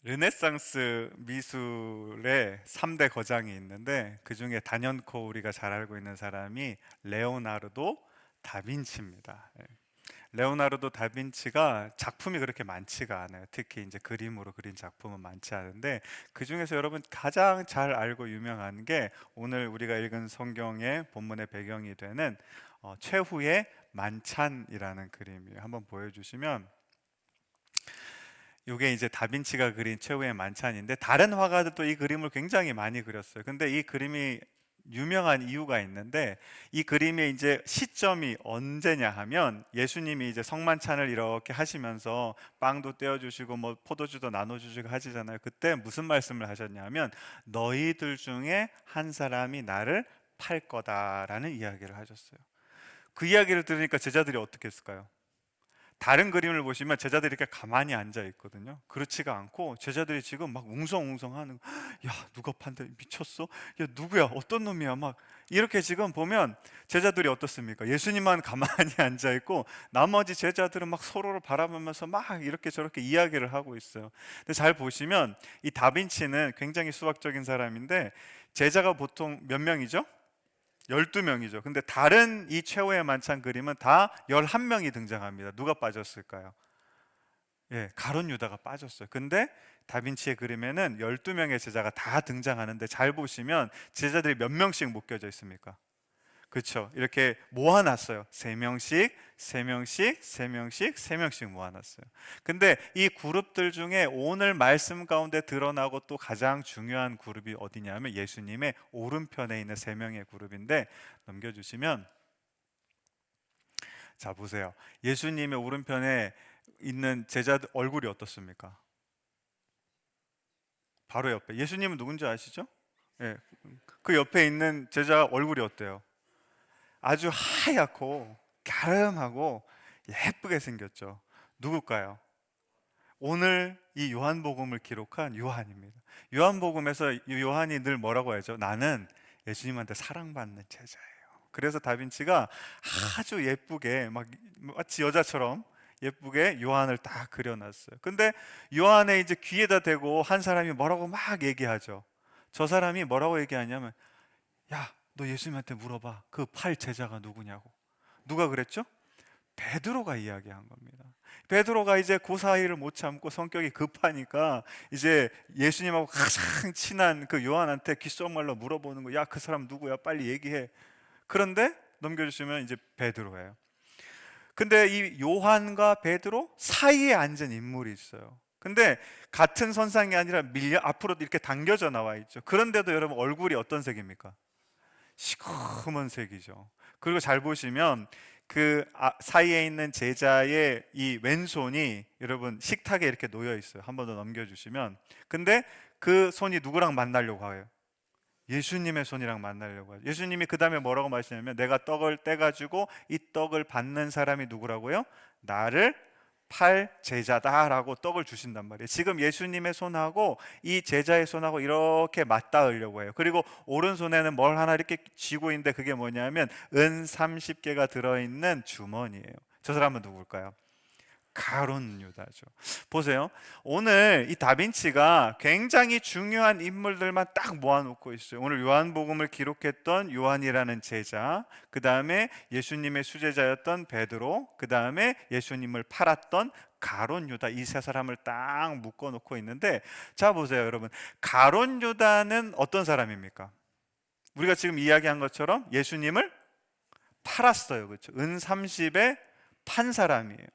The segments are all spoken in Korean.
르네상스 미술의 3대 거장이 있는데 그 중에 단연코 우리가 잘 알고 있는 사람이 레오나르도 다빈치입니다. 레오나르도 다빈치가 작품이 그렇게 많지가 않아요. 특히 이제 그림으로 그린 작품은 많지 않은데 그 중에서 여러분 가장 잘 알고 유명한 게 오늘 우리가 읽은 성경의 본문의 배경이 되는 최후의 만찬이라는 그림이에요. 한번 보여주시면 이게 이제 다빈치가 그린 최후의 만찬인데 다른 화가들도 이 그림을 굉장히 많이 그렸어요. 근데 이 그림이 유명한 이유가 있는데 이 그림의 이제 시점이 언제냐 하면 예수님이 이제 성만찬을 이렇게 하시면서 빵도 떼어 주시고 뭐 포도주도 나눠 주시고 하시잖아요. 그때 무슨 말씀을 하셨냐면 너희들 중에 한 사람이 나를 팔 거다라는 이야기를 하셨어요. 그 이야기를 들으니까 제자들이 어떻게 했을까요? 다른 그림을 보시면 제자들이 이렇게 가만히 앉아 있거든요. 그렇지가 않고 제자들이 지금 막 웅성웅성하는, 야 누가 판대 미쳤어? 야 누구야? 어떤 놈이야? 막 이렇게 지금 보면 제자들이 어떻습니까? 예수님만 가만히 앉아 있고 나머지 제자들은 막 서로를 바라보면서 막 이렇게 저렇게 이야기를 하고 있어요. 근데 잘 보시면 이 다빈치는 굉장히 수학적인 사람인데 제자가 보통 몇 명이죠? 12명이죠. 근데 다른 이 최후의 만찬 그림은 다 11명이 등장합니다. 누가 빠졌을까요? 예, 가룟 유다가 빠졌어요. 근데 다빈치의 그림에는 12명의 제자가 다 등장하는데 잘 보시면 제자들이 몇 명씩 묶여져 있습니까? 그렇죠. 이렇게 모아놨어요. 세 명씩, 세 명씩, 세 명씩, 세 명씩 모아놨어요. 근데 이 그룹들 중에 오늘 말씀 가운데 드러나고 또 가장 중요한 그룹이 어디냐면 예수님의 오른편에 있는 세 명의 그룹인데 넘겨주시면 자 보세요. 예수님의 오른편에 있는 제자들 얼굴이 어떻습니까? 바로 옆에 예수님은 누군지 아시죠? 예, 그 옆에 있는 제자 얼굴이 어때요? 아주 하얗고 갸름하고 예쁘게 생겼죠. 누굴까요? 오늘 이 요한복음을 기록한 요한입니다. 요한복음에서 이 요한이 늘 뭐라고 하죠? 나는 예수님한테 사랑받는 제자예요. 그래서 다빈치가 아주 예쁘게 막 마치 여자처럼 예쁘게 요한을 딱 그려놨어요. 근데 요한의 이제 귀에다 대고 한 사람이 뭐라고 막 얘기하죠. 저 사람이 뭐라고 얘기하냐면 야, 너 예수님한테 물어봐. 그 팔 제자가 누구냐고. 누가 그랬죠? 베드로가 이야기한 겁니다. 베드로가 이제 그 사이를 못 참고 성격이 급하니까 이제 예수님하고 가장 친한 그 요한한테 귓속말로 물어보는 거. 야, 그 사람 누구야? 빨리 얘기해. 그런데 넘겨주시면 이제 베드로예요. 근데 이 요한과 베드로 사이에 앉은 인물이 있어요. 근데 같은 선상이 아니라 밀려 앞으로 이렇게 당겨져 나와 있죠. 그런데도 여러분 얼굴이 어떤 색입니까? 시커먼 색이죠. 그리고 잘 보시면 그 사이에 있는 제자의 이 왼손이 여러분 식탁에 이렇게 놓여 있어요. 한 번 더 넘겨주시면. 근데 그 손이 누구랑 만나려고 해요? 예수님의 손이랑 만나려고 하죠. 예수님이 그 다음에 뭐라고 말씀하시냐면 내가 떡을 떼가지고 이 떡을 받는 사람이 누구라고요? 나를 팔 제자다라고 떡을 주신단 말이에요. 지금 예수님의 손하고 이 제자의 손하고 이렇게 맞닿으려고 해요. 그리고 오른손에는 뭘 하나 이렇게 쥐고 있는데 그게 뭐냐면 은 30개가 들어있는 주머니예요. 저 사람은 누굴까요? 가룟 유다죠. 보세요. 오늘 이 다빈치가 굉장히 중요한 인물들만 딱 모아놓고 있어요. 오늘 요한복음을 기록했던 요한이라는 제자, 그 다음에 예수님의 수제자였던 베드로, 그 다음에 예수님을 팔았던 가룟 유다, 이 세 사람을 딱 묶어놓고 있는데, 자 보세요, 여러분. 가룟 유다는 어떤 사람입니까? 우리가 지금 이야기한 것처럼 예수님을 팔았어요, 그렇죠? 은 30에 판 사람이에요.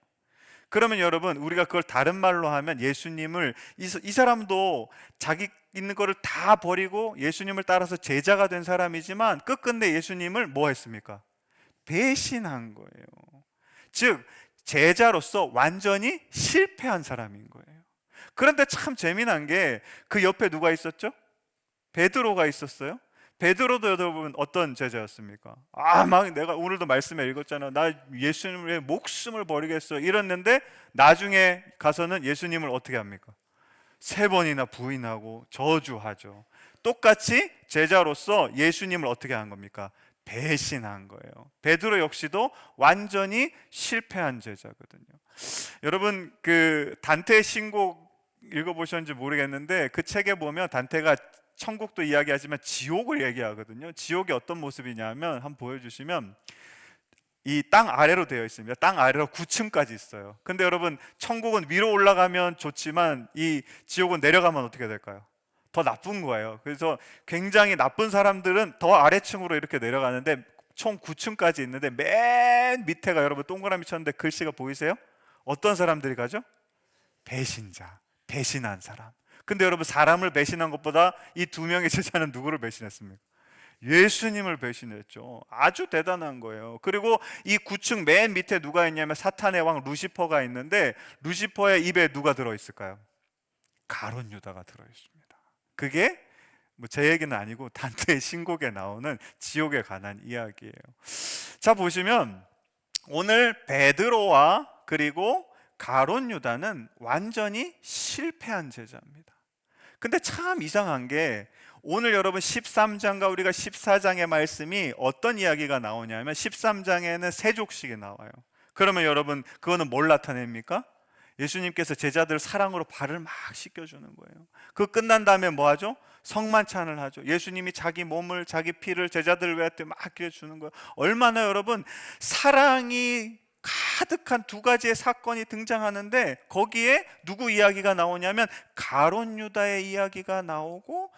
그러면 여러분 우리가 그걸 다른 말로 하면 예수님을 이 사람도 자기 있는 거를 다 버리고 예수님을 따라서 제자가 된 사람이지만 끝끝내 예수님을 뭐 했습니까? 배신한 거예요. 즉 제자로서 완전히 실패한 사람인 거예요. 그런데 참 재미난 게 그 옆에 누가 있었죠? 베드로가 있었어요. 베드로도 여러분 어떤 제자였습니까? 막 내가 오늘도 말씀에 읽었잖아. 나 예수님의 목숨을 버리겠어 이랬는데 나중에 가서는 예수님을 어떻게 합니까? 3번이나 부인하고 저주하죠. 똑같이 제자로서 예수님을 어떻게 한 겁니까? 배신한 거예요. 베드로 역시도 완전히 실패한 제자거든요. 여러분 그 단테의 신곡 읽어보셨는지 모르겠는데 그 책에 보면 단테가 천국도 이야기하지만 지옥을 얘기하거든요. 지옥이 어떤 모습이냐면 한번 보여주시면 이 땅 아래로 되어 있습니다. 땅 아래로 9층까지 있어요. 근데 여러분 천국은 위로 올라가면 좋지만 이 지옥은 내려가면 어떻게 될까요? 더 나쁜 거예요. 그래서 굉장히 나쁜 사람들은 더 아래층으로 이렇게 내려가는데 총 9층까지 있는데 맨 밑에가 여러분 동그라미 쳤는데 글씨가 보이세요? 어떤 사람들이 가죠? 배신자, 배신한 사람. 근데 여러분 사람을 배신한 것보다 이 두 명의 제자는 누구를 배신했습니까? 예수님을 배신했죠. 아주 대단한 거예요. 그리고 이 9층 맨 밑에 누가 있냐면 사탄의 왕 루시퍼가 있는데 루시퍼의 입에 누가 들어있을까요? 가룟 유다가 들어있습니다. 그게 뭐 제 얘기는 아니고 단테의 신곡에 나오는 지옥에 관한 이야기예요. 자 보시면 오늘 베드로와 그리고 가룟 유다는 완전히 실패한 제자입니다. 근데 참 이상한 게 오늘 여러분 13장과 우리가 14장의 말씀이 어떤 이야기가 나오냐면 13장에는 세 족식이 나와요. 그러면 여러분 그거는 뭘 나타냅니까? 예수님께서 제자들 사랑으로 발을 막 씻겨주는 거예요. 그 끝난 다음에 뭐 하죠? 성만찬을 하죠. 예수님이 자기 몸을 자기 피를 제자들을 위해 막 끼워주는 거예요. 얼마나 여러분 사랑이 가득한 두 가지의 사건이 등장하는데 거기에 누구 이야기가 나오냐면 가룟 유다의 이야기가 나오고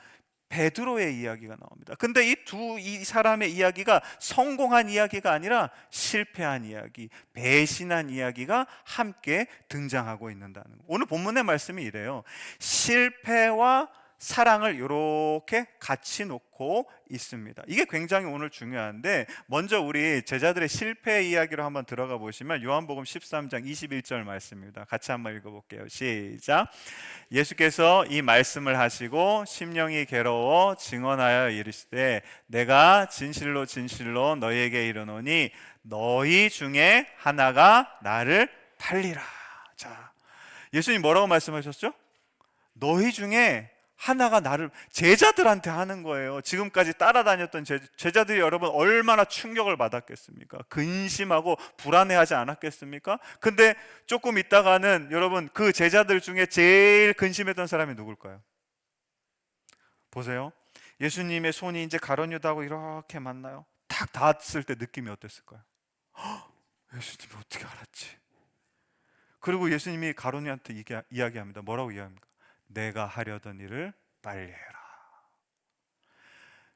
베드로의 이야기가 나옵니다. 근데 이 사람의 이야기가 성공한 이야기가 아니라 실패한 이야기, 배신한 이야기가 함께 등장하고 있는다는 거예요. 오늘 본문의 말씀이 이래요. 실패와 사랑을 이렇게 같이 놓고 있습니다. 이게 굉장히 오늘 중요한데 먼저 우리 제자들의 실패 이야기로 한번 들어가 보시면 요한복음 13장 21절 말씀입니다. 같이 한번 읽어볼게요. 시작. 예수께서 이 말씀을 하시고 심령이 괴로워 증언하여 이르시되 내가 진실로 진실로 너희에게 이르노니 너희 중에 하나가 나를 팔리라. 자, 예수님 뭐라고 말씀하셨죠? 너희 중에 하나가 나를, 제자들한테 하는 거예요. 지금까지 따라다녔던 제자들이 여러분 얼마나 충격을 받았겠습니까? 근심하고 불안해하지 않았겠습니까? 근데 조금 있다가는 여러분 그 제자들 중에 제일 근심했던 사람이 누굴까요? 보세요. 예수님의 손이 이제 가룟 유다하고 이렇게 만나요. 딱 닿았을 때 느낌이 어땠을까요? 예수님이 어떻게 알았지? 그리고 예수님이 가룟 유다한테 이야기합니다. 뭐라고 이야기합니까? 내가 하려던 일을 빨리 해라.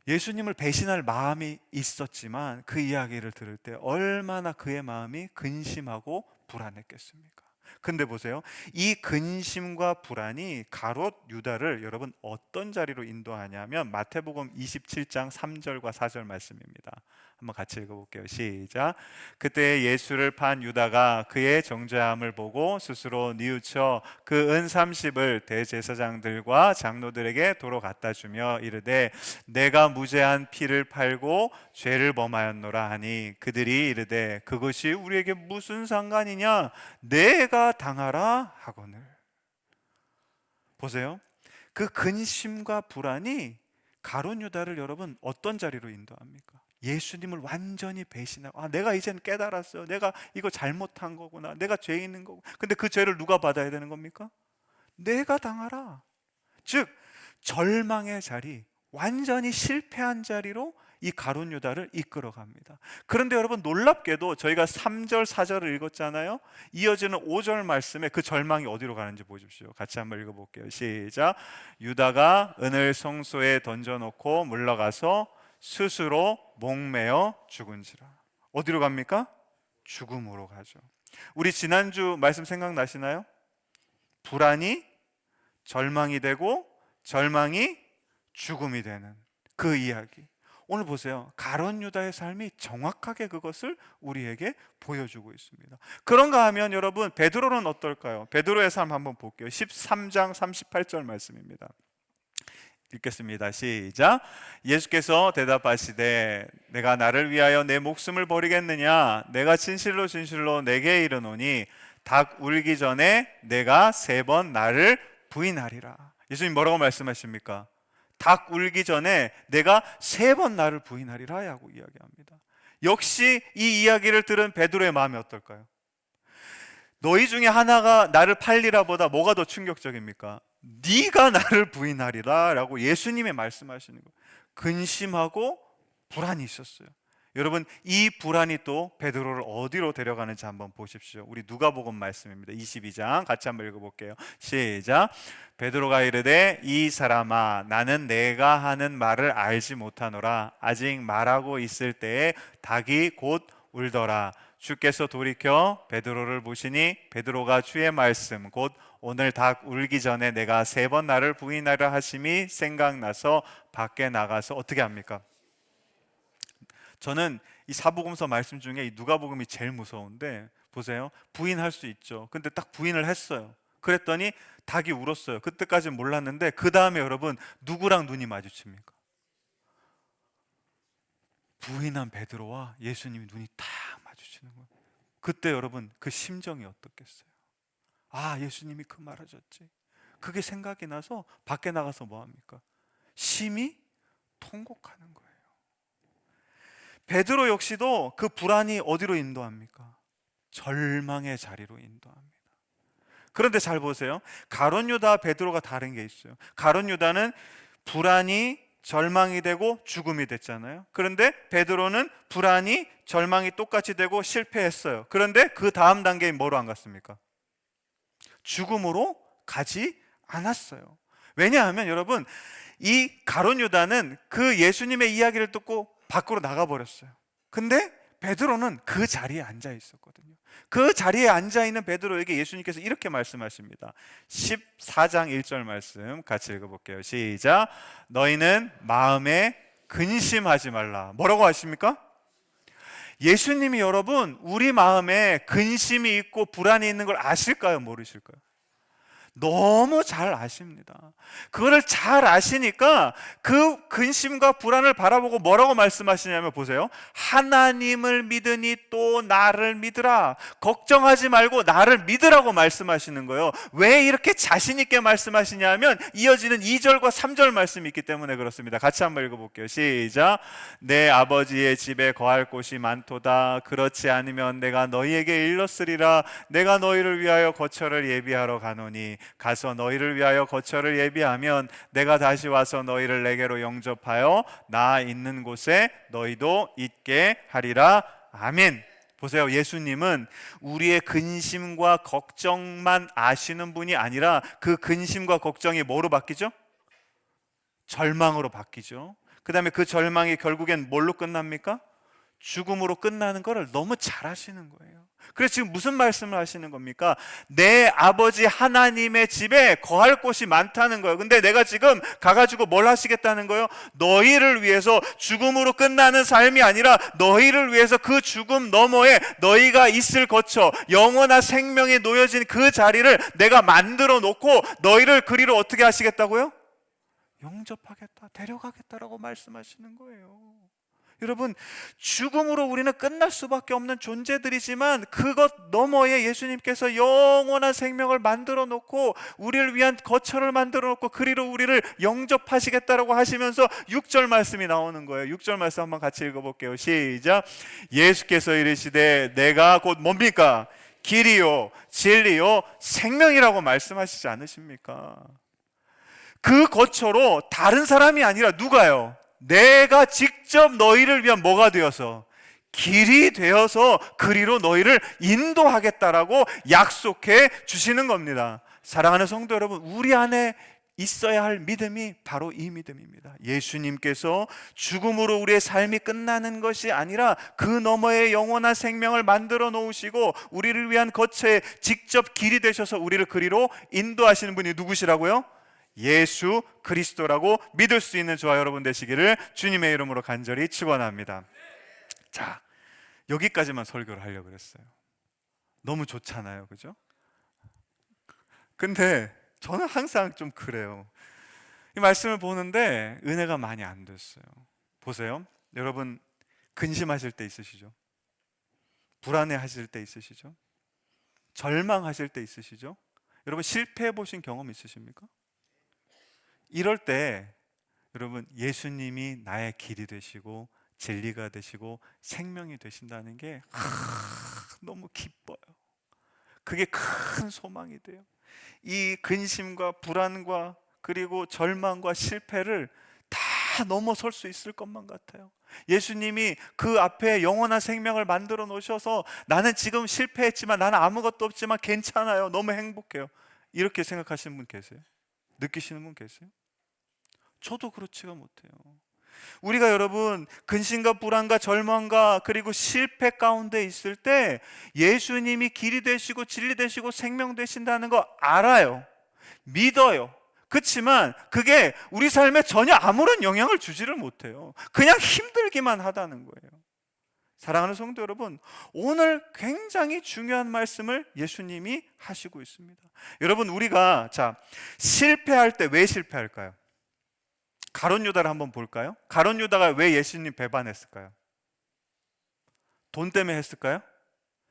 예수님을 배신할 마음이 있었지만 그 이야기를 들을 때 얼마나 그의 마음이 근심하고 불안했겠습니까? 근데 보세요. 이 근심과 불안이 가롯 유다를 여러분 어떤 자리로 인도하냐면 마태복음 27장 3절과 4절 말씀입니다. 한번 같이 읽어볼게요. 시작. 그때 예수를 판 유다가 그의 정죄함을 보고 스스로 뉘우쳐 그 은 30을 대제사장들과 장로들에게 도로 갖다 주며 이르되 내가 무죄한 피를 팔고 죄를 범하였노라 하니 그들이 이르되 그것이 우리에게 무슨 상관이냐 내가 당하라 하거늘. 보세요. 그 근심과 불안이 가룟 유다를 여러분 어떤 자리로 인도합니까? 예수님을 완전히 배신하고 내가 이제는 깨달았어요. 내가 이거 잘못한 거구나. 내가 죄 있는 거고. 근데 그 죄를 누가 받아야 되는 겁니까? 내가 당하라. 즉 절망의 자리, 완전히 실패한 자리로 이 가룟 유다를 이끌어 갑니다. 그런데 여러분 놀랍게도 저희가 3절 4절을 읽었잖아요. 이어지는 5절 말씀에 그 절망이 어디로 가는지 보십시오. 같이 한번 읽어볼게요. 시작. 유다가 은을 성소에 던져놓고 물러가서 스스로 목매어 죽은지라. 어디로 갑니까? 죽음으로 가죠. 우리 지난주 말씀 생각나시나요? 불안이 절망이 되고 절망이 죽음이 되는 그 이야기. 오늘 보세요. 가룟 유다의 삶이 정확하게 그것을 우리에게 보여주고 있습니다. 그런가 하면 여러분 베드로는 어떨까요? 베드로의 삶 한번 볼게요. 13장 38절 말씀입니다. 읽겠습니다. 시작. 예수께서 대답하시되 내가 나를 위하여 내 목숨을 버리겠느냐? 내가 진실로 진실로 내게 이르노니 닭 울기 전에 내가 3번 나를 부인하리라. 예수님 뭐라고 말씀하십니까? 닭 울기 전에 내가 3번 나를 부인하리라 하고 이야기합니다. 역시 이 이야기를 들은 베드로의 마음이 어떨까요? 너희 중에 하나가 나를 팔리라 보다 뭐가 더 충격적입니까? 네가 나를 부인하리라 라고 예수님이 말씀하시는 거예요. 근심하고 불안이 있었어요. 여러분, 이 불안이 또 베드로를 어디로 데려가는지 한번 보십시오. 우리 누가복음 말씀입니다. 22장 같이 한번 읽어볼게요. 시작. 베드로가 이르되 이 사람아 나는 내가 하는 말을 알지 못하노라. 아직 말하고 있을 때에 닭이 곧 울더라. 주께서 돌이켜 베드로를 보시니 베드로가 주의 말씀 곧 오늘 닭 울기 전에 내가 3번 나를 부인하려 하심이 생각나서 밖에 나가서 어떻게 합니까? 저는 이 사복음서 말씀 중에 이 누가복음이 제일 무서운데, 보세요. 부인할 수 있죠. 근데 딱 부인을 했어요. 그랬더니 닭이 울었어요. 그때까지는 몰랐는데 그 다음에 여러분 누구랑 눈이 마주칩니까? 부인한 베드로와 예수님이 눈이 딱 마주치는 거예요. 그때 여러분 그 심정이 어떻겠어요? 아, 예수님이 그 말 하셨지. 그게 생각이 나서 밖에 나가서 뭐 합니까? 심히 통곡하는 거예요. 베드로 역시도 그 불안이 어디로 인도합니까? 절망의 자리로 인도합니다. 그런데 잘 보세요. 가룟 유다와 베드로가 다른 게 있어요. 가룟 유다는 불안이 절망이 되고 죽음이 됐잖아요. 그런데 베드로는 불안이 절망이 똑같이 되고 실패했어요. 그런데 그 다음 단계인 뭐로 안 갔습니까? 죽음으로 가지 않았어요. 왜냐하면 여러분, 이 가룟 유다는 그 예수님의 이야기를 듣고 밖으로 나가버렸어요. 근데 베드로는 그 자리에 앉아 있었거든요. 그 자리에 앉아 있는 베드로에게 예수님께서 이렇게 말씀하십니다. 14장 1절 말씀 같이 읽어볼게요. 시작. 너희는 마음에 근심하지 말라. 뭐라고 하십니까? 예수님이 여러분 우리 마음에 근심이 있고 불안이 있는 걸 아실까요? 모르실까요? 너무 잘 아십니다. 그거를 잘 아시니까 그 근심과 불안을 바라보고 뭐라고 말씀하시냐면, 보세요. 하나님을 믿으니 또 나를 믿으라. 걱정하지 말고 나를 믿으라고 말씀하시는 거예요. 왜 이렇게 자신 있게 말씀하시냐면 이어지는 2절과 3절 말씀이 있기 때문에 그렇습니다. 같이 한번 읽어볼게요. 시작. 내 아버지의 집에 거할 곳이 많도다. 그렇지 않으면 내가 너희에게 일렀으리라. 내가 너희를 위하여 거처를 예비하러 가노니 가서 너희를 위하여 거처를 예비하면 내가 다시 와서 너희를 내게로 영접하여 나 있는 곳에 너희도 있게 하리라. 아멘. 보세요. 예수님은 우리의 근심과 걱정만 아시는 분이 아니라 그 근심과 걱정이 뭐로 바뀌죠? 절망으로 바뀌죠. 그 다음에 그 절망이 결국엔 뭘로 끝납니까? 죽음으로 끝나는 것을 너무 잘 아시는 거예요. 그래서 지금 무슨 말씀을 하시는 겁니까? 내 아버지 하나님의 집에 거할 곳이 많다는 거예요. 근데 내가 지금 가가지고 뭘 하시겠다는 거예요? 너희를 위해서 죽음으로 끝나는 삶이 아니라 너희를 위해서 그 죽음 너머에 너희가 있을 거처, 영원한 생명이 놓여진 그 자리를 내가 만들어 놓고 너희를 그리로 어떻게 하시겠다고요? 영접하겠다, 데려가겠다라고 말씀하시는 거예요. 여러분, 죽음으로 우리는 끝날 수밖에 없는 존재들이지만 그것 너머에 예수님께서 영원한 생명을 만들어 놓고 우리를 위한 거처를 만들어 놓고 그리로 우리를 영접하시겠다라고 하시면서 6절 말씀이 나오는 거예요. 6절 말씀 한번 같이 읽어볼게요. 시작. 예수께서 이르시되 내가 곧 뭡니까? 길이요 진리요 생명이라고 말씀하시지 않으십니까? 그 거처로 다른 사람이 아니라 누가요? 내가 직접 너희를 위한 뭐가 되어서, 길이 되어서 그리로 너희를 인도하겠다라고 약속해 주시는 겁니다. 사랑하는 성도 여러분, 우리 안에 있어야 할 믿음이 바로 이 믿음입니다. 예수님께서 죽음으로 우리의 삶이 끝나는 것이 아니라 그 너머에 영원한 생명을 만들어 놓으시고 우리를 위한 거처에 직접 길이 되셔서 우리를 그리로 인도하시는 분이 누구시라고요? 예수 그리스도라고 믿을 수 있는 저와 여러분 되시기를 주님의 이름으로 간절히 축원합니다. 자, 여기까지만 설교를 하려고 그랬어요. 너무 좋잖아요, 그죠? 근데 저는 항상 좀 그래요. 이 말씀을 보는데 은혜가 많이 안 됐어요. 보세요, 여러분 근심하실 때 있으시죠? 불안해하실 때 있으시죠? 절망하실 때 있으시죠? 여러분 실패해 보신 경험 있으십니까? 이럴 때 여러분, 예수님이 나의 길이 되시고 진리가 되시고 생명이 되신다는 게 너무 기뻐요. 그게 큰 소망이 돼요. 이 근심과 불안과 그리고 절망과 실패를 다 넘어설 수 있을 것만 같아요. 예수님이 그 앞에 영원한 생명을 만들어 놓으셔서 나는 지금 실패했지만, 나는 아무것도 없지만 괜찮아요, 너무 행복해요, 이렇게 생각하시는 분 계세요? 느끼시는 분 계세요? 저도 그렇지가 못해요. 우리가 여러분 근심과 불안과 절망과 그리고 실패 가운데 있을 때 예수님이 길이 되시고 진리 되시고 생명 되신다는 거 알아요. 믿어요. 그렇지만 그게 우리 삶에 전혀 아무런 영향을 주지를 못해요. 그냥 힘들기만 하다는 거예요. 사랑하는 성도 여러분, 오늘 굉장히 중요한 말씀을 예수님이 하시고 있습니다. 여러분, 우리가 실패할 때 왜 실패할까요? 가룟 유다를 한번 볼까요? 가룟 유다가 왜 예수님 배반했을까요? 돈 때문에 했을까요?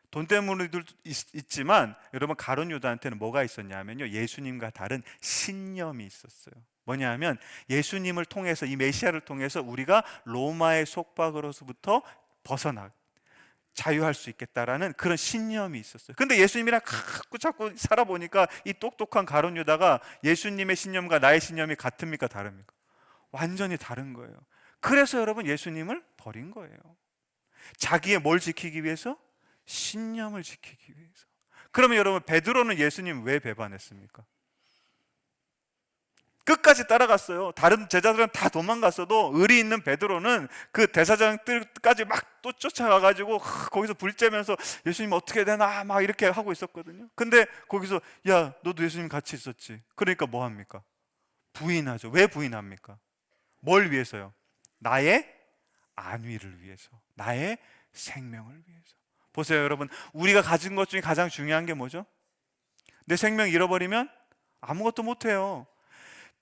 돈 때문에도 있지만 여러분, 가룟 유다한테는 뭐가 있었냐면요, 예수님과 다른 신념이 있었어요. 뭐냐면 예수님을 통해서, 이 메시아를 통해서 우리가 로마의 속박으로부터 벗어나 자유할 수 있겠다라는 그런 신념이 있었어요. 근데 예수님이랑 자꾸 살아보니까 이 똑똑한 가룟 유다가 예수님의 신념과 나의 신념이 같습니까, 다릅니까? 완전히 다른 거예요. 그래서 여러분, 예수님을 버린 거예요. 자기의 뭘 지키기 위해서? 신념을 지키기 위해서. 그러면 여러분, 베드로는 예수님 왜 배반했습니까? 끝까지 따라갔어요. 다른 제자들은 다 도망갔어도 의리 있는 베드로는 그 대사장들까지 막 또 쫓아가가지고 거기서 불 쬐면서 예수님 어떻게 되나 막 이렇게 하고 있었거든요. 근데 거기서 야, 너도 예수님 같이 있었지. 그러니까 뭐 합니까? 부인하죠. 왜 부인합니까? 뭘 위해서요? 나의 안위를 위해서, 나의 생명을 위해서. 보세요 여러분, 우리가 가진 것 중에 가장 중요한 게 뭐죠? 내 생명 잃어버리면 아무것도 못해요.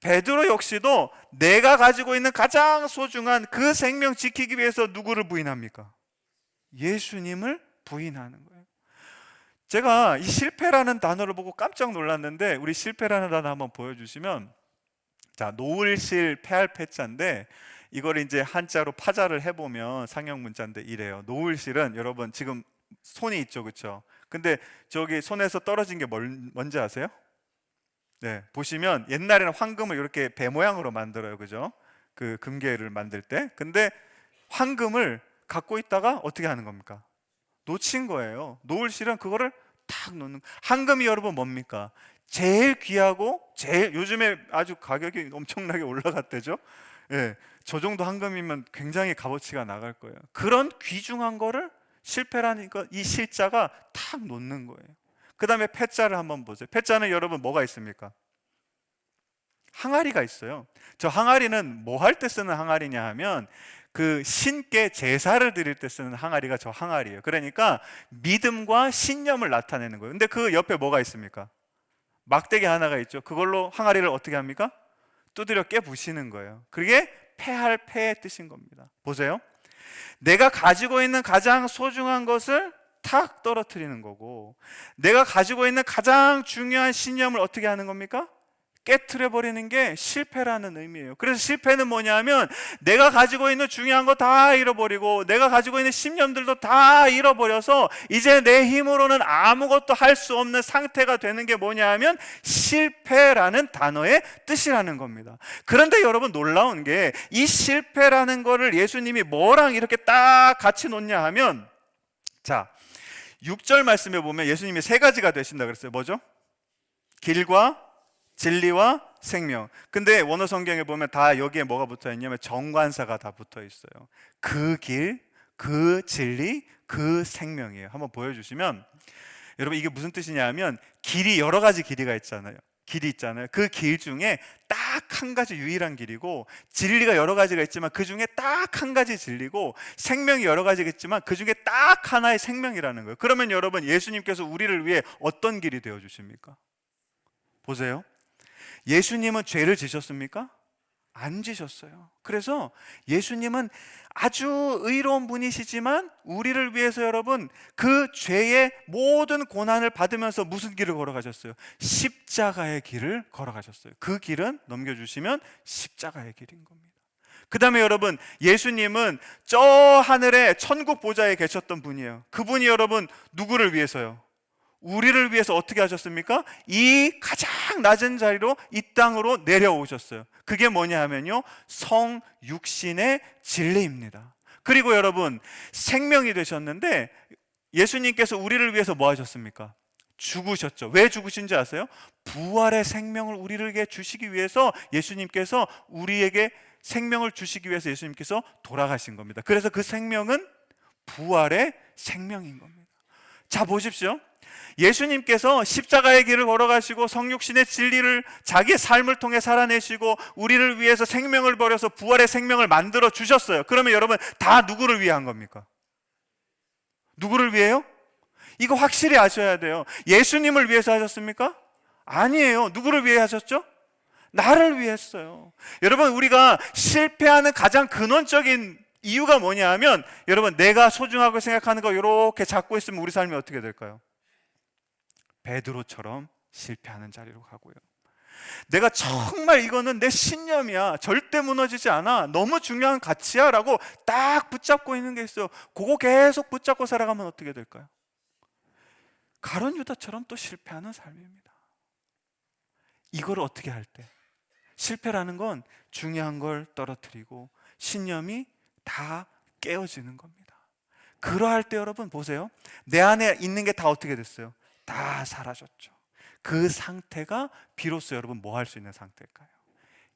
베드로 역시도 내가 가지고 있는 가장 소중한 그 생명 지키기 위해서 누구를 부인합니까? 예수님을 부인하는 거예요. 제가 이 실패라는 단어를 보고 깜짝 놀랐는데, 우리 실패라는 단어 한번 보여주시면, 노을실 패할 패자인데 이걸 이제 한자로 파자를 해보면 상형 문자인데 이래요. 노을실은 여러분 지금 손이 있죠, 그렇죠? 근데 저기 손에서 떨어진 게 뭔지 아세요? 네, 보시면 옛날에는 황금을 이렇게 배 모양으로 만들어요, 그죠? 그 금괴를 만들 때. 근데 황금을 갖고 있다가 어떻게 하는 겁니까? 놓친 거예요. 노을실은 그거를 탁 놓는. 황금이 여러분 뭡니까? 제일 귀하고 제일, 요즘에 아주 가격이 엄청나게 올라갔대죠. 예, 저 정도 황금이면 굉장히 값어치가 나갈 거예요. 그런 귀중한 거를 실패라니까 이 실자가 탁 놓는 거예요. 그 다음에 패자를 한번 보세요. 패자는 여러분 뭐가 있습니까? 항아리가 있어요. 저 항아리는 뭐 할 때 쓰는 항아리냐 하면 그 신께 제사를 드릴 때 쓰는 항아리가 저 항아리예요. 그러니까 믿음과 신념을 나타내는 거예요. 근데 그 옆에 뭐가 있습니까? 막대기 하나가 있죠. 그걸로 항아리를 어떻게 합니까? 두드려 깨부시는 거예요. 그게 패할 패의 뜻인 겁니다. 보세요. 내가 가지고 있는 가장 소중한 것을 탁 떨어뜨리는 거고, 내가 가지고 있는 가장 중요한 신념을 어떻게 하는 겁니까? 깨트려 버리는 게 실패라는 의미예요. 그래서 실패는 뭐냐면 내가 가지고 있는 중요한 거 다 잃어버리고 내가 가지고 있는 신념들도 다 잃어버려서 이제 내 힘으로는 아무것도 할 수 없는 상태가 되는 게 뭐냐면 실패라는 단어의 뜻이라는 겁니다. 그런데 여러분, 놀라운 게 이 실패라는 거를 예수님이 뭐랑 이렇게 딱 같이 놓냐 하면, 6절 말씀에 보면 예수님이 세 가지가 되신다 그랬어요. 뭐죠? 길과 진리와 생명. 근데 원어 성경에 보면 다 여기에 뭐가 붙어 있냐면 정관사가 다 붙어 있어요. 그 길, 그 진리, 그 생명이에요. 한번 보여주시면, 여러분 이게 무슨 뜻이냐면 길이 여러 가지 길이가 있잖아요. 길이 있잖아요. 그 길 중에 딱 한 가지 유일한 길이고, 진리가 여러 가지가 있지만 그 중에 딱 한 가지 진리고, 생명이 여러 가지가 있지만 그 중에 딱 하나의 생명이라는 거예요. 그러면 여러분, 예수님께서 우리를 위해 어떤 길이 되어 주십니까? 보세요. 예수님은 죄를 지셨습니까? 안 지셨어요. 그래서 예수님은 아주 의로운 분이시지만 우리를 위해서 여러분 그 죄의 모든 고난을 받으면서 무슨 길을 걸어가셨어요? 십자가의 길을 걸어가셨어요. 그 길은 넘겨주시면 십자가의 길인 겁니다. 그 다음에 여러분, 예수님은 저 하늘에 천국 보좌에 계셨던 분이에요. 그분이 여러분 누구를 위해서요? 우리를 위해서 어떻게 하셨습니까? 이 가장 낮은 자리로 이 땅으로 내려오셨어요. 그게 뭐냐 하면요, 성육신의 진리입니다. 그리고 여러분, 생명이 되셨는데 예수님께서 우리를 위해서 뭐 하셨습니까? 죽으셨죠. 왜 죽으신지 아세요? 부활의 생명을 우리에게 주시기 위해서, 예수님께서 우리에게 생명을 주시기 위해서 예수님께서 돌아가신 겁니다. 그래서 그 생명은 부활의 생명인 겁니다. 자, 보십시오. 예수님께서 십자가의 길을 걸어가시고 성육신의 진리를 자기의 삶을 통해 살아내시고 우리를 위해서 생명을 버려서 부활의 생명을 만들어 주셨어요. 그러면 여러분, 다 누구를 위한 겁니까? 누구를 위해요? 이거 확실히 아셔야 돼요. 예수님을 위해서 하셨습니까? 아니에요. 누구를 위해 하셨죠? 나를 위했어요. 여러분, 우리가 실패하는 가장 근원적인 이유가 뭐냐 하면, 여러분, 내가 소중하고 생각하는 거 이렇게 잡고 있으면 우리 삶이 어떻게 될까요? 베드로처럼 실패하는 자리로 가고요. 내가 정말 이거는 내 신념이야, 절대 무너지지 않아, 너무 중요한 가치야 라고 딱 붙잡고 있는 게 있어요. 그거 계속 붙잡고 살아가면 어떻게 될까요? 가룟 유다처럼 또 실패하는 삶입니다. 이걸 어떻게 할 때? 실패라는 건 중요한 걸 떨어뜨리고 신념이 다 깨어지는 겁니다. 그러할 때 여러분 보세요. 내 안에 있는 게 다 어떻게 됐어요? 다 사라졌죠. 그 상태가 비로소 여러분 뭐 할 수 있는 상태일까요?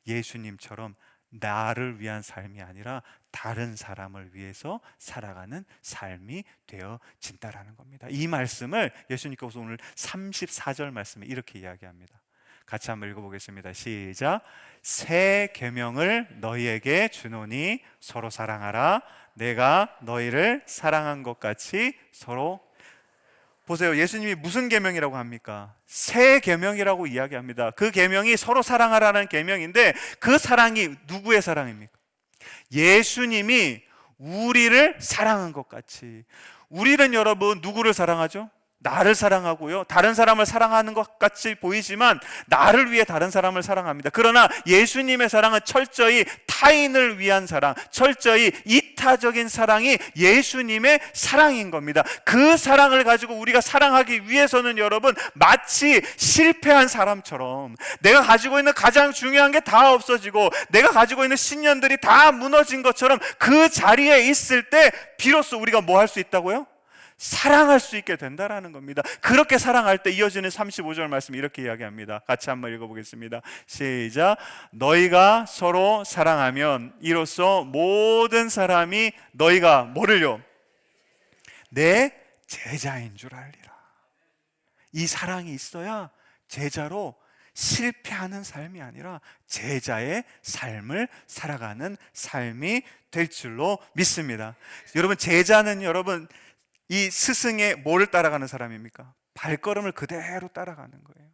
예수님처럼 나를 위한 삶이 아니라 다른 사람을 위해서 살아가는 삶이 되어진다라는 겁니다. 이 말씀을 예수님께서 오늘 34절 말씀에 이렇게 이야기합니다. 같이 한번 읽어보겠습니다. 시작. 새 계명을 너희에게 주노니 서로 사랑하라. 내가 너희를 사랑한 것 같이 서로. 보세요. 예수님이 무슨 계명이라고 합니까? 새 계명이라고 이야기합니다. 그 계명이 서로 사랑하라는 계명인데, 그 사랑이 누구의 사랑입니까? 예수님이 우리를 사랑한 것 같이. 우리는 여러분 누구를 사랑하죠? 나를 사랑하고요, 다른 사람을 사랑하는 것 같이 보이지만 나를 위해 다른 사람을 사랑합니다. 그러나 예수님의 사랑은 철저히 타인을 위한 사랑, 철저히 이타적인 사랑이 예수님의 사랑인 겁니다. 그 사랑을 가지고 우리가 사랑하기 위해서는 여러분, 마치 실패한 사람처럼 내가 가지고 있는 가장 중요한 게 다 없어지고 내가 가지고 있는 신념들이 다 무너진 것처럼 그 자리에 있을 때 비로소 우리가 뭐 할 수 있다고요? 사랑할 수 있게 된다라는 겁니다. 그렇게 사랑할 때 이어지는 35절 말씀 이렇게 이야기합니다. 같이 한번 읽어보겠습니다. 시작. 너희가 서로 사랑하면 이로써 모든 사람이 너희가 뭐를요? 내 제자인 줄 알리라. 이 사랑이 있어야 제자로 실패하는 삶이 아니라 제자의 삶을 살아가는 삶이 될 줄로 믿습니다. 여러분, 제자는 여러분 이 스승의 뭐를 따라가는 사람입니까? 발걸음을 그대로 따라가는 거예요.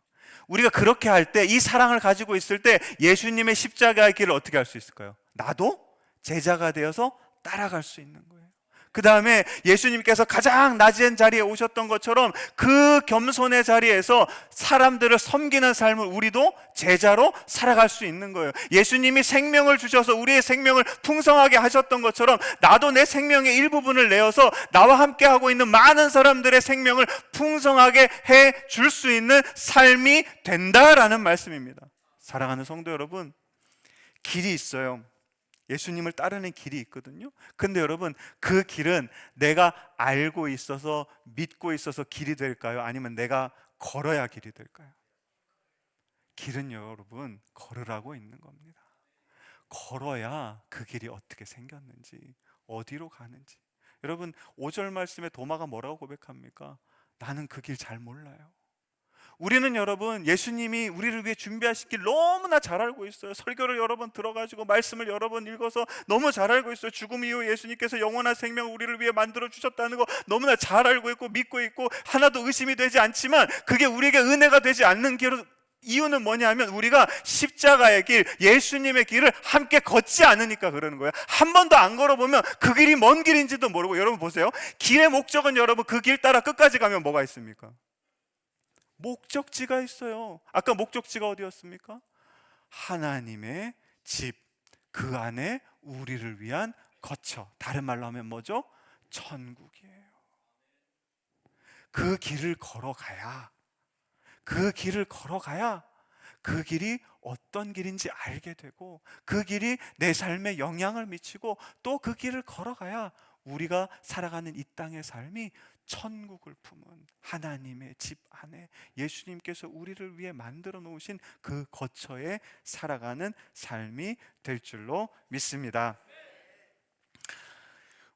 우리가 그렇게 할 때, 이 사랑을 가지고 있을 때 예수님의 십자가의 길을 어떻게 할 수 있을까요? 나도 제자가 되어서 따라갈 수 있는 거예요. 그 다음에 예수님께서 가장 낮은 자리에 오셨던 것처럼 그 겸손의 자리에서 사람들을 섬기는 삶을 우리도 제자로 살아갈 수 있는 거예요. 예수님이 생명을 주셔서 우리의 생명을 풍성하게 하셨던 것처럼 나도 내 생명의 일부분을 내어서 나와 함께 하고 있는 많은 사람들의 생명을 풍성하게 해 줄 수 있는 삶이 된다라는 말씀입니다. 사랑하는 성도 여러분, 길이 있어요. 예수님을 따르는 길이 있거든요. 근데 여러분, 그 길은 내가 알고 있어서 믿고 있어서 길이 될까요? 아니면 내가 걸어야 길이 될까요? 길은요 여러분, 걸으라고 있는 겁니다. 걸어야 그 길이 어떻게 생겼는지, 어디로 가는지. 여러분, 5절 말씀에 도마가 뭐라고 고백합니까? 나는 그 길 잘 몰라요. 우리는 여러분, 예수님이 우리를 위해 준비하신 길 너무나 잘 알고 있어요. 설교를 여러 번 들어가지고 말씀을 여러 번 읽어서 너무 잘 알고 있어요. 죽음 이후 예수님께서 영원한 생명을 우리를 위해 만들어 주셨다는 거 너무나 잘 알고 있고 믿고 있고 하나도 의심이 되지 않지만, 그게 우리에게 은혜가 되지 않는 이유는 뭐냐 하면 우리가 십자가의 길, 예수님의 길을 함께 걷지 않으니까 그러는 거예요. 한 번도 안 걸어보면 그 길이 뭔 길인지도 모르고. 여러분 보세요, 길의 목적은 여러분 그 길 따라 끝까지 가면 뭐가 있습니까? 목적지가 있어요. 아까 목적지가 어디였습니까? 하나님의 집, 그 안에 우리를 위한 거처, 다른 말로 하면 뭐죠? 천국이에요. 그 길을 걸어가야, 그 길을 걸어가야 그 길이 어떤 길인지 알게 되고, 그 길이 내 삶에 영향을 미치고, 또 그 길을 걸어가야 우리가 살아가는 이 땅의 삶이 천국을 품은 하나님의 집 안에 예수님께서 우리를 위해 만들어 놓으신 그 거처에 살아가는 삶이 될 줄로 믿습니다.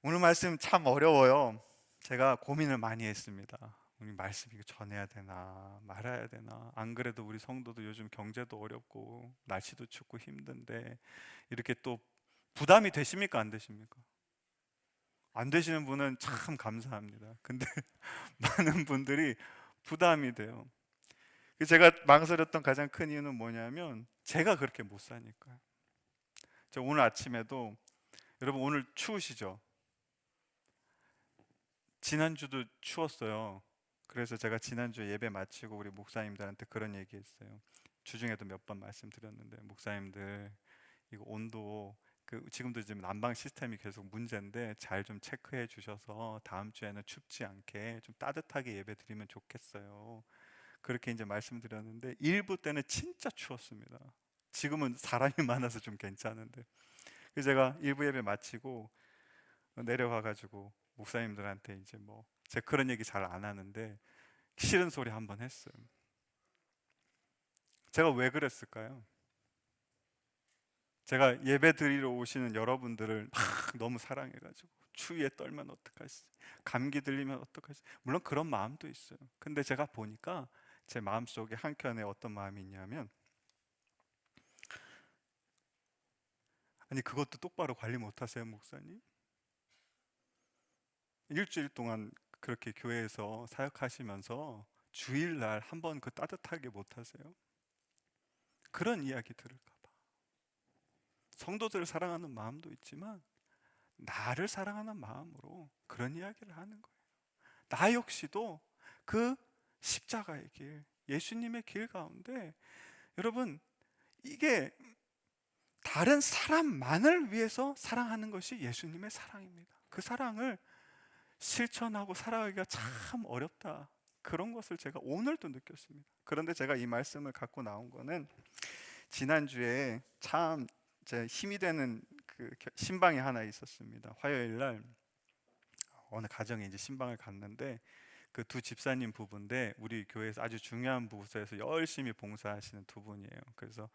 오늘 말씀 참 어려워요. 제가 고민을 많이 했습니다. 우리 말씀 이거 전해야 되나 말아야 되나. 안 그래도 우리 성도도 요즘 경제도 어렵고 날씨도 춥고 힘든데 이렇게 또 부담이 되십니까 안 되십니까? 안 되시는 분은 참 감사합니다. 근데 많은 분들이 부담이 돼요. 제가 망설였던 가장 큰 이유는 뭐냐면 제가 그렇게 못 사니까요. 저 오늘 아침에도, 여러분 오늘 추우시죠? 지난주도 추웠어요. 그래서 제가 지난주에 예배 마치고 우리 목사님들한테 그런 얘기했어요. 주중에도 몇 번 말씀드렸는데, 목사님들 이거 온도 지금도 지금 난방 시스템이 계속 문제인데 잘 좀 체크해 주셔서 다음 주에는 춥지 않게 좀 따뜻하게 예배 드리면 좋겠어요. 그렇게 이제 말씀드렸는데 일부 때는 진짜 추웠습니다. 지금은 사람이 많아서 좀 괜찮은데. 그래서 제가 일부 예배 마치고 내려가 가지고 목사님들한테 이제 뭐 제가 그런 얘기 잘 안 하는데 싫은 소리 한번 했어요. 제가 왜 그랬을까요? 제가 예배 드리러 오시는 여러분들을 막 너무 사랑해가지고 추위에 떨면 어떡하지, 감기 들리면 어떡하지, 물론 그런 마음도 있어요. 근데 제가 보니까 제 마음속에 한켠에 어떤 마음이 있냐면, 아니 그것도 똑바로 관리 못하세요 목사님? 일주일 동안 그렇게 교회에서 사역하시면서 주일날 한번 그 따뜻하게 못하세요? 그런 이야기 들을까 봐. 성도들을 사랑하는 마음도 있지만 나를 사랑하는 마음으로 그런 이야기를 하는 거예요. 나 역시도 그 십자가의 길, 예수님의 길 가운데, 여러분 이게 다른 사람만을 위해서 사랑하는 것이 예수님의 사랑입니다. 그 사랑을 실천하고 살아가기가 참 어렵다, 그런 것을 제가 오늘도 느꼈습니다. 그런데 제가 이 말씀을 갖고 나온 거는, 지난주에 참 제 힘이 되는 그 신방이 하나 있었습니다. 화요일 날 어느 가정에 이제 신방을 갔는데, 그 두 집사님 부부인데 우리 교회에서 아주 중요한 부서에서 열심히 봉사하시는 두 분이에요. 그래서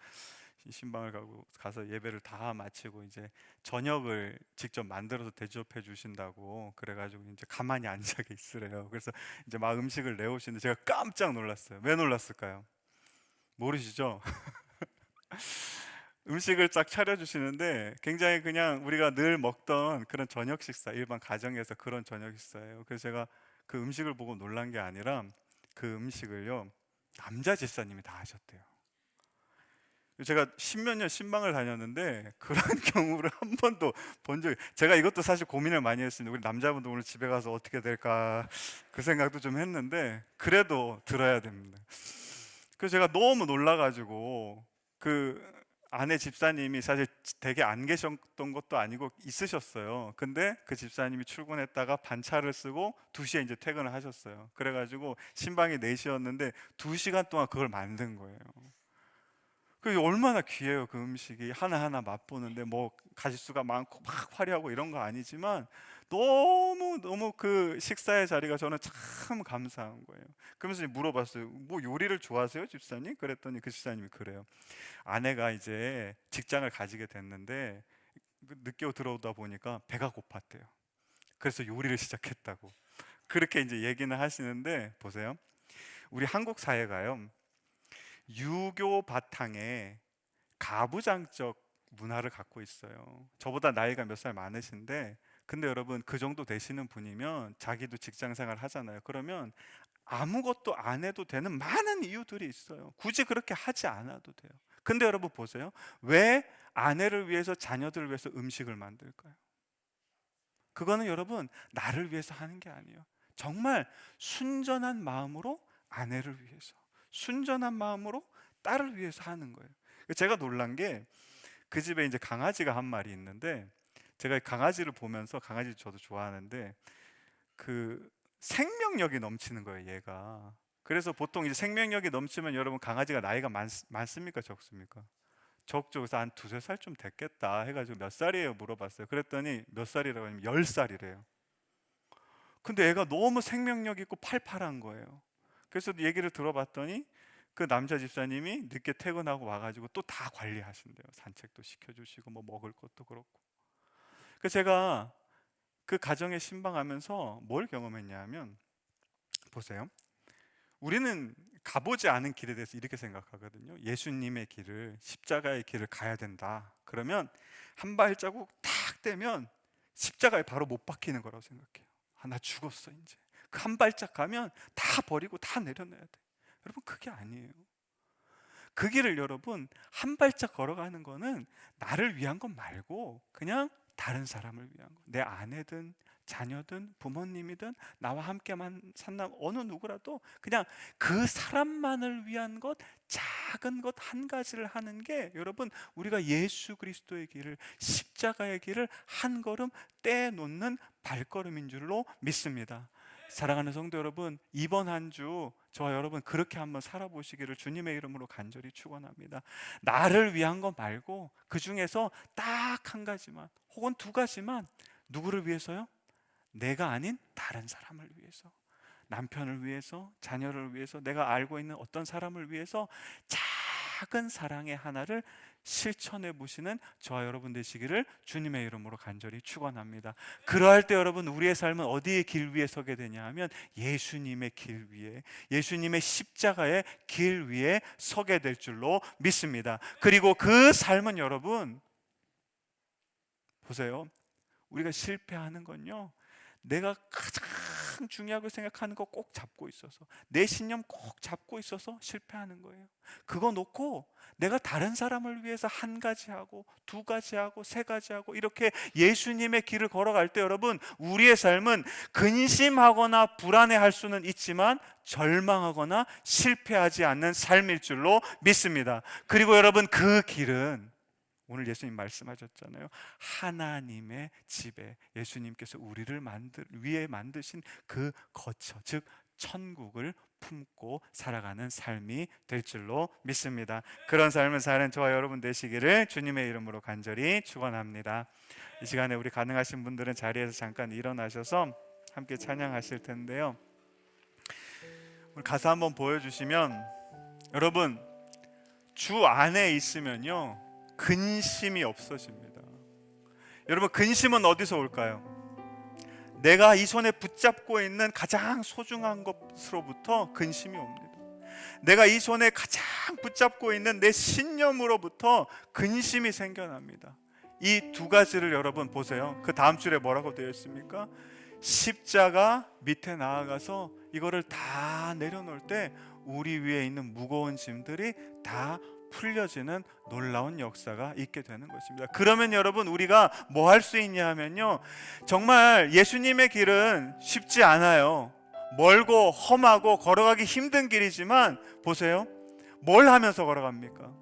신방을 가서 예배를 다 마치고 이제 저녁을 직접 만들어서 대접해 주신다고 그래가지고 이제 가만히 앉아 있으래요. 그래서 이제 막 음식을 내오시는데 제가 깜짝 놀랐어요. 왜 놀랐을까요? 모르시죠? 음식을 쫙 차려주시는데 굉장히 그냥 우리가 늘 먹던 그런 저녁 식사, 일반 가정에서 그런 저녁 식사예요. 그래서 제가 그 음식을 보고 놀란 게 아니라 그 음식을요 남자 집사님이 다 하셨대요. 제가 십몇 년 신방을 다녔는데 그런 경우를 한 번도 본 적이, 제가 이것도 사실 고민을 많이 했습니다. 우리 남자분도 오늘 집에 가서 어떻게 될까 그 생각도 좀 했는데 그래도 들어야 됩니다. 그래서 제가 너무 놀라가지고, 그 아내 집사님이 사실 댁에 안 계셨던 것도 아니고 있으셨어요. 근데 그 집사님이 출근했다가 반차를 쓰고 2시에 이제 퇴근을 하셨어요. 그래가지고 신방이 4시였는데 2시간 동안 그걸 만든 거예요. 그 얼마나 귀해요. 그 음식이 하나하나 맛보는데 뭐 가짓수가 많고 막 화려하고 이런 거 아니지만 너무 너무 그 식사의 자리가 저는 참 감사한 거예요. 그러면서 물어봤어요. 뭐 요리를 좋아하세요, 집사님? 그랬더니 그 집사님이 그래요. 아내가 이제 직장을 가지게 됐는데 늦게 들어오다 보니까 배가 고팠대요. 그래서 요리를 시작했다고 그렇게 이제 얘기는 하시는데, 보세요. 우리 한국 사회가요 유교 바탕에 가부장적 문화를 갖고 있어요. 저보다 나이가 몇 살 많으신데, 근데 여러분 그 정도 되시는 분이면 자기도 직장 생활 하잖아요. 그러면 아무것도 안 해도 되는 많은 이유들이 있어요. 굳이 그렇게 하지 않아도 돼요. 근데 여러분 보세요. 왜 아내를 위해서, 자녀들을 위해서 음식을 만들까요? 그거는 여러분 나를 위해서 하는 게 아니에요. 정말 순전한 마음으로 아내를 위해서, 순전한 마음으로 딸을 위해서 하는 거예요. 제가 놀란 게 그 집에 이제 강아지가 한 마리 있는데, 제가 강아지를 보면서, 강아지 저도 좋아하는데 그 생명력이 넘치는 거예요, 얘가. 그래서 보통 이제 생명력이 넘치면 여러분 강아지가 나이가 많습니까, 적습니까? 적죠. 그래서 한 두세 살쯤 됐겠다 해가지고 몇 살이에요 물어봤어요. 그랬더니 몇 살이라고 하면 10살이래요. 근데 애가 너무 생명력 있고 팔팔한 거예요. 그래서 얘기를 들어봤더니 그 남자 집사님이 늦게 퇴근하고 와가지고 또 다 관리하신대요. 산책도 시켜주시고 뭐 먹을 것도 그렇고. 그래서 제가 그 가정에 신방하면서 뭘 경험했냐면, 보세요. 우리는 가보지 않은 길에 대해서 이렇게 생각하거든요. 예수님의 길을, 십자가의 길을 가야 된다. 그러면 한 발자국 탁 떼면 십자가에 바로 못 박히는 거라고 생각해요. 아, 나 죽었어 이제. 그 한 발짝 가면 다 버리고 다 내려놔야 돼. 여러분, 그게 아니에요. 그 길을 여러분 한 발짝 걸어가는 거는 나를 위한 것 말고 그냥 다른 사람을 위한 거. 내 아내든 자녀든 부모님이든 나와 함께만 산다 어느 누구라도 그냥 그 사람만을 위한 것, 작은 것 한 가지를 하는 게 여러분 우리가 예수 그리스도의 길을, 십자가의 길을 한 걸음 떼놓는 발걸음인 줄로 믿습니다. 사랑하는 성도 여러분, 이번 한 주 저와 여러분 그렇게 한번 살아보시기를 주님의 이름으로 간절히 축원합니다. 나를 위한 거 말고 그 중에서 딱 한 가지만 혹은 두 가지만, 누구를 위해서요? 내가 아닌 다른 사람을 위해서, 남편을 위해서, 자녀를 위해서, 내가 알고 있는 어떤 사람을 위해서 작은 사랑의 하나를 실천해 보시는 저와 여러분 되시기를 주님의 이름으로 간절히 축원합니다. 그러할 때 여러분 우리의 삶은 어디의 길 위에 서게 되냐 하면 예수님의 길 위에, 예수님의 십자가의 길 위에 서게 될 줄로 믿습니다. 그리고 그 삶은 여러분 보세요. 우리가 실패하는 건요, 내가 가장 중요하고 생각하는 거 꼭 잡고 있어서, 내 신념 꼭 잡고 있어서 실패하는 거예요. 그거 놓고 내가 다른 사람을 위해서 한 가지 하고 두 가지 하고 세 가지 하고 이렇게 예수님의 길을 걸어갈 때 여러분 우리의 삶은 근심하거나 불안해할 수는 있지만 절망하거나 실패하지 않는 삶일 줄로 믿습니다. 그리고 여러분 그 길은 오늘 예수님 말씀하셨잖아요. 하나님의 집에, 예수님께서 우리를 위해 만드신 그 거처, 즉 천국을 품고 살아가는 삶이 될 줄로 믿습니다. 그런 삶을 사는 저와 여러분 되시기를 주님의 이름으로 간절히 축원합니다. 이 시간에 우리 가능하신 분들은 자리에서 잠깐 일어나셔서 함께 찬양하실 텐데요. 우리 가사 한번 보여주시면, 여러분 주 안에 있으면요 근심이 없어집니다. 여러분 근심은 어디서 올까요? 내가 이 손에 붙잡고 있는 가장 소중한 것으로부터 근심이 옵니다. 내가 이 손에 가장 붙잡고 있는 내 신념으로부터 근심이 생겨납니다. 이 두 가지를 여러분 보세요. 그 다음 줄에 뭐라고 되어 있습니까? 십자가 밑에 나아가서 이거를 다 내려놓을 때 우리 위에 있는 무거운 짐들이 다 풀려지는 놀라운 역사가 있게 되는 것입니다. 그러면 여러분 우리가 뭐 할 수 있냐 하면요, 정말 예수님의 길은 쉽지 않아요. 멀고 험하고 걸어가기 힘든 길이지만 보세요, 뭘 하면서 걸어갑니까?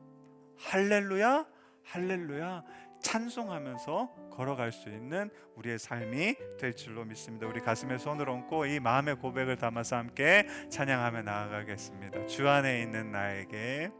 할렐루야 할렐루야 찬송하면서 걸어갈 수 있는 우리의 삶이 될 줄로 믿습니다. 우리 가슴에 손을 얹고 이 마음의 고백을 담아서 함께 찬양하며 나아가겠습니다. 주 안에 있는 나에게